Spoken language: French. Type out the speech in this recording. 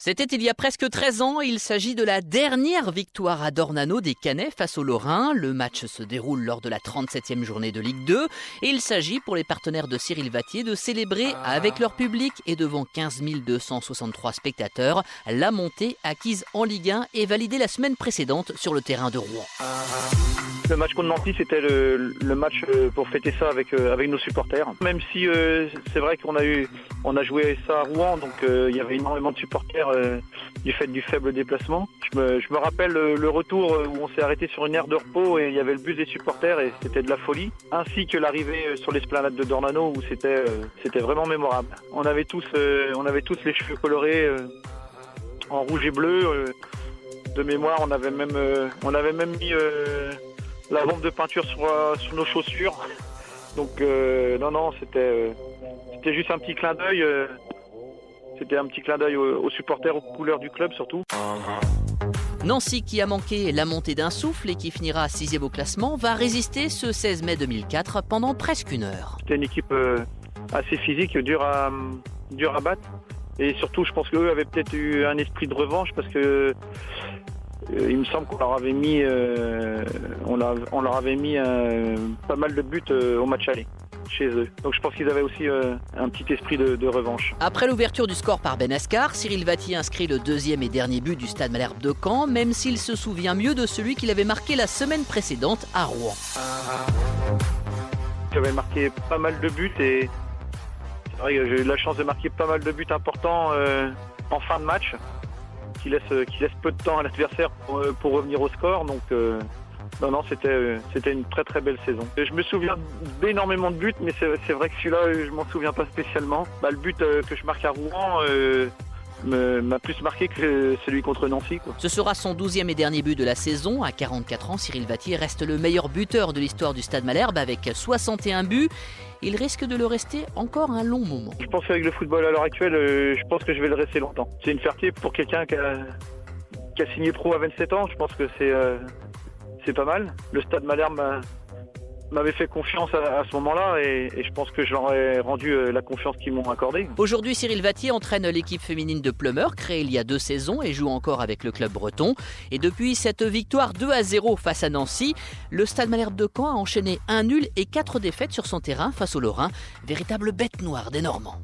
C'était il y a presque 13 ans, il s'agit de la dernière victoire à Dornano des Canets face aux Lorrains. Le match se déroule lors de la 37e journée de Ligue 2 et il s'agit pour les partenaires de Cyril Vattier de célébrer avec leur public et devant 15 263 spectateurs la montée acquise en Ligue 1 et validée la semaine précédente sur le terrain de Rouen. Le match contre Nancy, c'était le match pour fêter ça avec nos supporters. Même si c'est vrai qu'on a joué ça à Rouen, donc il y avait énormément de supporters du fait du faible déplacement. Je me rappelle le retour où on s'est arrêté sur une aire de repos et il y avait le bus des supporters et c'était de la folie. Ainsi que l'arrivée sur l'esplanade de Dornano où c'était vraiment mémorable. On avait tous les cheveux colorés en rouge et bleu. De mémoire, on avait même mis la bombe de peinture sur nos chaussures. Donc non, c'était juste un petit clin d'œil. C'était un petit clin d'œil aux supporters, aux couleurs du club surtout. Nancy, qui a manqué la montée d'un souffle et qui finira 6e au classement, va résister ce 16 mai 2004 pendant presque une heure. C'était une équipe assez physique, dure à battre. Et surtout, je pense qu'eux avaient peut-être eu un esprit de revanche parce que il me semble qu'on leur avait mis, pas mal de buts au match aller chez eux. Donc je pense qu'ils avaient aussi un petit esprit de revanche. Après l'ouverture du score par Ben Ascar, Cyril Vattier inscrit le 2e et dernier but du Stade Malherbe de Caen, même s'il se souvient mieux de celui qu'il avait marqué la semaine précédente à Rouen. J'avais marqué pas mal de buts et c'est vrai que j'ai eu la chance de marquer pas mal de buts importants en fin de match, qui laisse peu de temps à l'adversaire pour revenir au score. Donc non, c'était une très très belle saison. Et je me souviens d'énormément de buts, mais c'est vrai que celui-là, je m'en souviens pas spécialement. Le but que je marque à Rouen m'a plus marqué que celui contre Nancy, quoi. Ce sera son 12e et dernier but de la saison. À 44 ans, Cyril Vattier reste le meilleur buteur de l'histoire du Stade Malherbe avec 61 buts. Il risque de le rester encore un long moment. Je pense qu'avec le football à l'heure actuelle, je pense que je vais le rester longtemps. C'est une fierté pour quelqu'un qui a signé pro à 27 ans. Je pense que c'est pas mal. Le Stade Malherbe m'avait fait confiance à ce moment-là et je pense que je leur ai rendu la confiance qu'ils m'ont accordée. Aujourd'hui, Cyril Vattier entraîne l'équipe féminine de Plumeur, créée il y a 2 saisons et joue encore avec le club breton. Et depuis cette victoire 2-0 face à Nancy, le Stade Malherbe de Caen a enchaîné un nul et 4 défaites sur son terrain face aux Lorrains. Véritable bête noire des Normands.